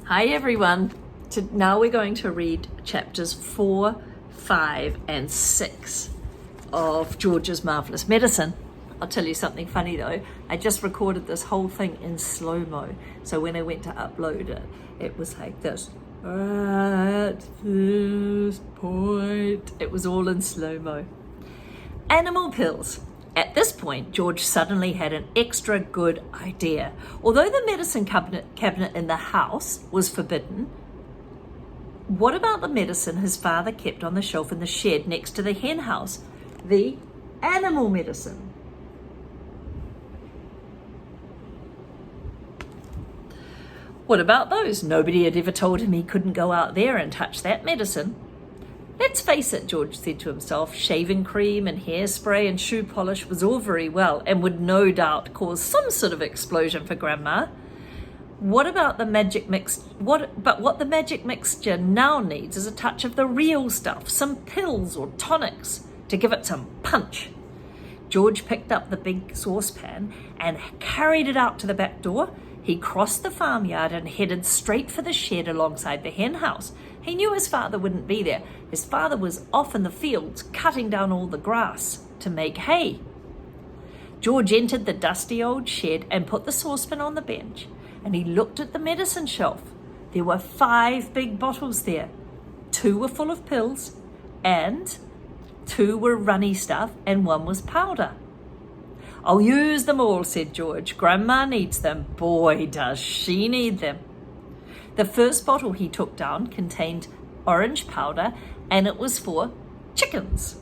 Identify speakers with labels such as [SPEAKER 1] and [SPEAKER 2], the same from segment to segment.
[SPEAKER 1] Hi everyone. Now we're going to read chapters 4, 5 and 6 of George's Marvellous Medicine. I'll tell you something funny though. I just recorded this whole thing in slow-mo. So when I went to upload it, it was like this. At this point, it was all in slow-mo. Animal pills. At this point, George suddenly had an extra good idea. Although the medicine cabinet in the house was forbidden, what about the medicine his father kept on the shelf in the shed next to the hen house? The animal medicine. What about those? Nobody had ever told him he couldn't go out there and touch that medicine. Let's face it, George said to himself, shaving cream and hairspray and shoe polish was all very well and would no doubt cause some sort of explosion for Grandma. What the magic mixture now needs is a touch of the real stuff, some pills or tonics to give it some punch. George picked up the big saucepan and carried it out to the back door. He crossed the farmyard and headed straight for the shed alongside the hen house. He knew his father wouldn't be there. His father was off in the fields cutting down all the grass to make hay. George entered the dusty old shed and put the saucepan on the bench, and he looked at the medicine shelf. There were 5 big bottles there. 2 were full of pills, and 2 were runny stuff, and 1 was powder. I'll use them all, said George. Grandma needs them. Boy, does she need them. The first bottle he took down contained orange powder, and it was for chickens.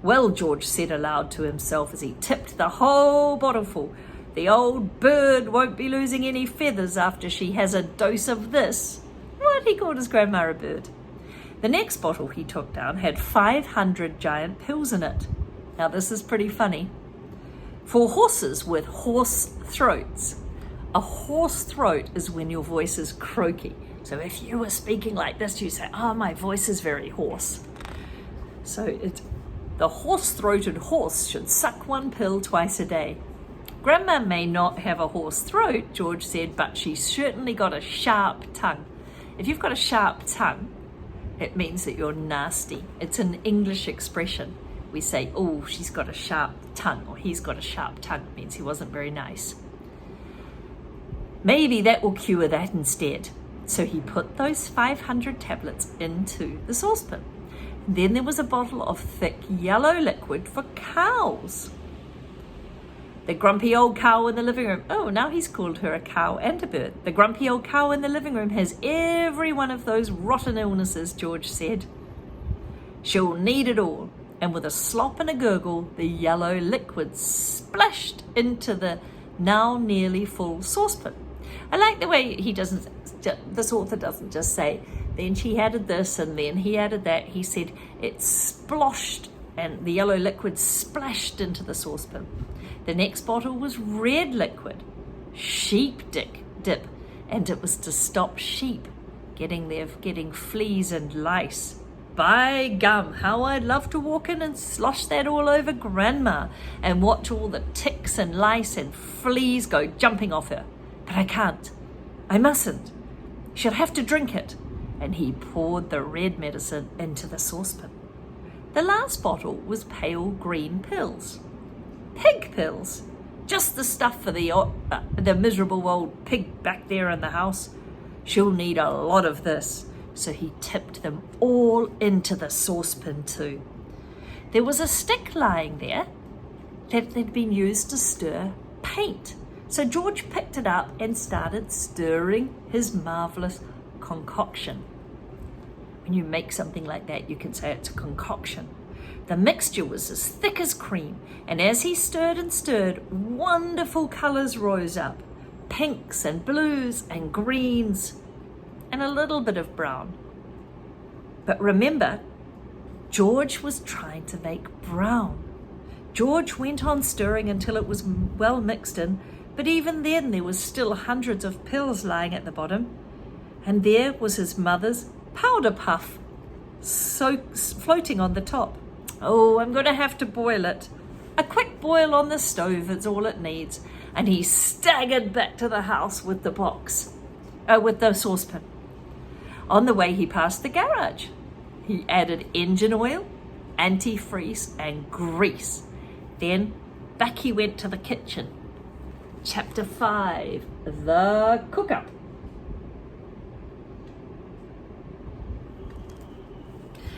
[SPEAKER 1] Well, George said aloud to himself as he tipped the whole bottle full, the old bird won't be losing any feathers after she has a dose of this. What, he called his grandma a bird. The next bottle he took down had 500 giant pills in it. Now this is pretty funny. For horses with hoarse throats. A hoarse throat is when your voice is croaky. So if you were speaking like this, you say, oh, my voice is very hoarse. So the hoarse-throated horse should suck 1 pill twice a day. Grandma may not have a hoarse throat, George said, but she's certainly got a sharp tongue. If you've got a sharp tongue, it means that you're nasty. It's an English expression. We say, oh, she's got a sharp tongue, or he's got a sharp tongue. It means he wasn't very nice. Maybe that will cure that instead. So he put those 500 tablets into the saucepan. Then there was a bottle of thick yellow liquid for cows. The grumpy old cow in the living room. Oh, now he's called her a cow and a bird. The grumpy old cow in the living room has every one of those rotten illnesses, George said. She'll need it all. And with a slop and a gurgle, the yellow liquid splashed into the now nearly full saucepan. I like the way this author doesn't just say, then she added this and then he added that. He said it sploshed and the yellow liquid splashed into the saucepan. The next bottle was red liquid, sheep dip, and it was to stop sheep getting fleas and lice. By gum, how I'd love to walk in and slosh that all over Grandma and watch all the ticks and lice and fleas go jumping off her. But I can't. I mustn't. She'll have to drink it. And he poured the red medicine into the saucepan. The last bottle was pale green pills. Pig pills. Just the stuff for the miserable old pig back there in the house. She'll need a lot of this. So he tipped them all into the saucepan too. There was a stick lying there that had been used to stir paint. So George picked it up and started stirring his marvellous concoction. When you make something like that, you can say it's a concoction. The mixture was as thick as cream, and as he stirred and stirred, wonderful colours rose up. Pinks and blues and greens, and a little bit of brown. But remember, George was trying to make brown. George went on stirring until it was well mixed in, but even then there was still hundreds of pills lying at the bottom. And there was his mother's powder puff, floating on the top. Oh, I'm going to have to boil it. A quick boil on the stove is all it needs. And he staggered back to the house with the saucepan. On the way, he passed the garage. He added engine oil, antifreeze, and grease. Then back he went to the kitchen. Chapter 5, the cook-up.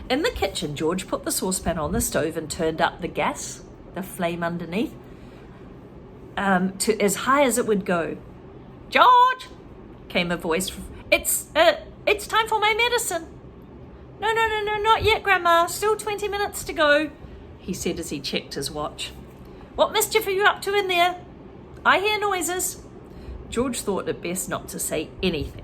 [SPEAKER 1] In the kitchen, George put the saucepan on the stove and turned up the gas, the flame underneath, to as high as it would go. "George!" came a voice. It's time for my medicine." No, not yet, Grandma. Still 20 minutes to go," he said as he checked his watch. "What mischief are you up to in there? I hear noises." George thought it best not to say anything.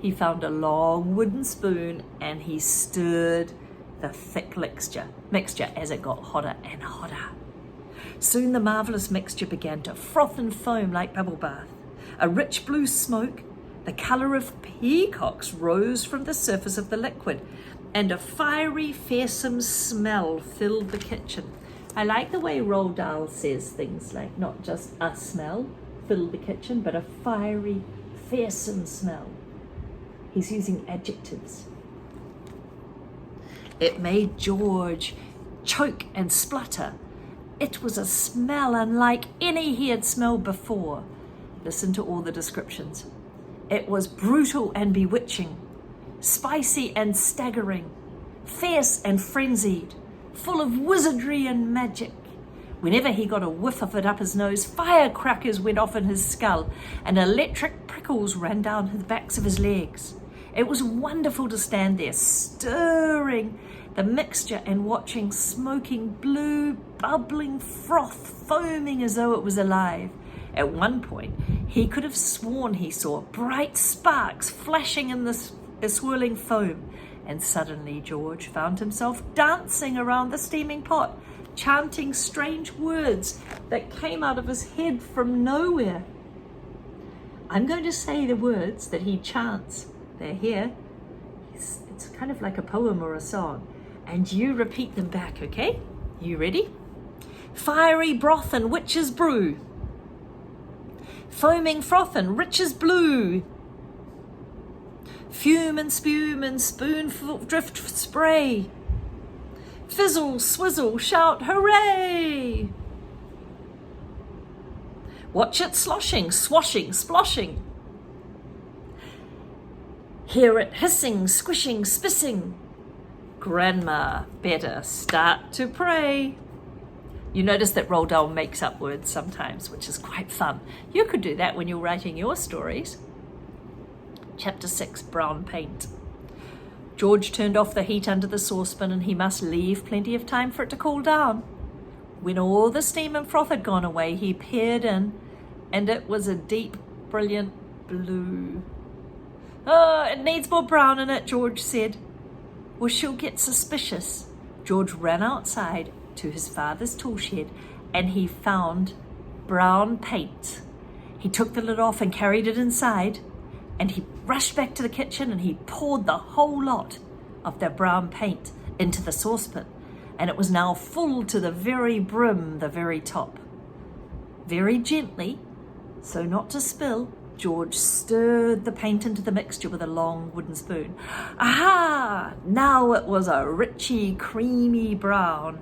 [SPEAKER 1] He found a long wooden spoon and he stirred the thick mixture as it got hotter and hotter. Soon the marvellous mixture began to froth and foam like bubble bath. A rich blue smoke, the colour of peacocks, rose from the surface of the liquid, and a fiery, fearsome smell filled the kitchen. I like the way Roald Dahl says things like not just a smell filled the kitchen, but a fiery, fearsome smell. He's using adjectives. It made George choke and splutter. It was a smell unlike any he had smelled before. Listen to all the descriptions. It was brutal and bewitching, spicy and staggering, fierce and frenzied, full of wizardry and magic. Whenever he got a whiff of it up his nose, firecrackers went off in his skull and electric prickles ran down the backs of his legs. It was wonderful to stand there, stirring the mixture and watching smoking blue, bubbling froth foaming as though it was alive. At one point, he could have sworn he saw bright sparks flashing in the swirling foam. And suddenly George found himself dancing around the steaming pot, chanting strange words that came out of his head from nowhere. I'm going to say the words that he chants. They're here. It's kind of like a poem or a song. And you repeat them back, okay? You ready? Fiery broth and witch's brew. Foaming froth and rich's blue. Fume and spume and spoonful drift spray. Fizzle, swizzle, shout, hooray! Watch it sloshing, swashing, sploshing. Hear it hissing, squishing, spissing. Grandma better start to pray. You notice that Roald Dahl makes up words sometimes, which is quite fun. You could do that when you're writing your stories. Chapter 6, Brown Paint. George turned off the heat under the saucepan and he must leave plenty of time for it to cool down. When all the steam and froth had gone away, he peered in and it was a deep, brilliant blue. "Oh, it needs more brown in it," George said. "Well, she'll get suspicious." George ran outside to his father's tool shed and he found brown paint. He took the lid off and carried it inside, and he rushed back to the kitchen and he poured the whole lot of the brown paint into the saucepan, and it was now full to the very brim, the very top. Very gently, so not to spill, George stirred the paint into the mixture with a long wooden spoon. Aha! Now it was a richy, creamy brown.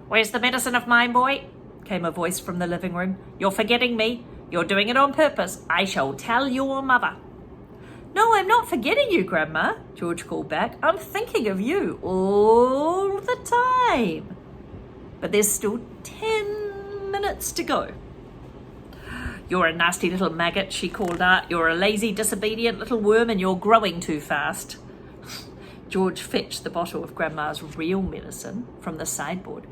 [SPEAKER 1] "Where's the medicine of mine, boy?" came a voice from the living room. "You're forgetting me. You're doing it on purpose. I shall tell your mother." "No, I'm not forgetting you, Grandma," George called back. "I'm thinking of you all the time. But there's still 10 minutes to go." "You're a nasty little maggot," she called out. "You're a lazy, disobedient little worm and you're growing too fast." George fetched the bottle of Grandma's real medicine from the sideboard.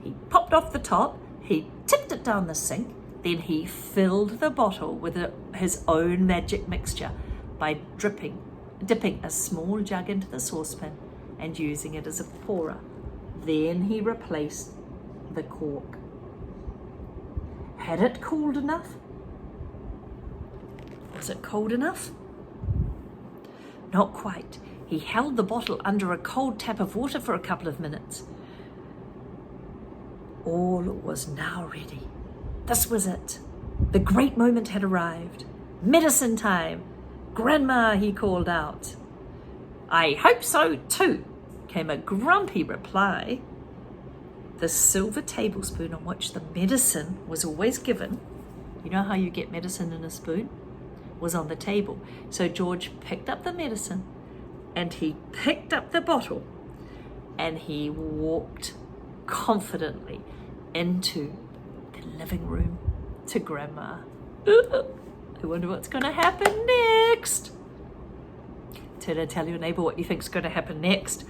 [SPEAKER 1] He popped off the top, he tipped it down the sink, then he filled the bottle with his own magic mixture by dipping a small jug into the saucepan and using it as a pourer. Then he replaced the cork. Had it cooled enough? Was it cold enough? Not quite. He held the bottle under a cold tap of water for a couple of minutes. All was now ready. This was it. The great moment had arrived. "Medicine time! Grandma," he called out. I hope so too, came a grumpy reply. The silver tablespoon on which the medicine was always given, you know how you get medicine in a spoon, was on the table. So George picked up the medicine and he picked up the bottle and he walked confidently into the living room to Grandma. I wonder what's going to happen next. Did I tell your neighbour what you think's going to happen next?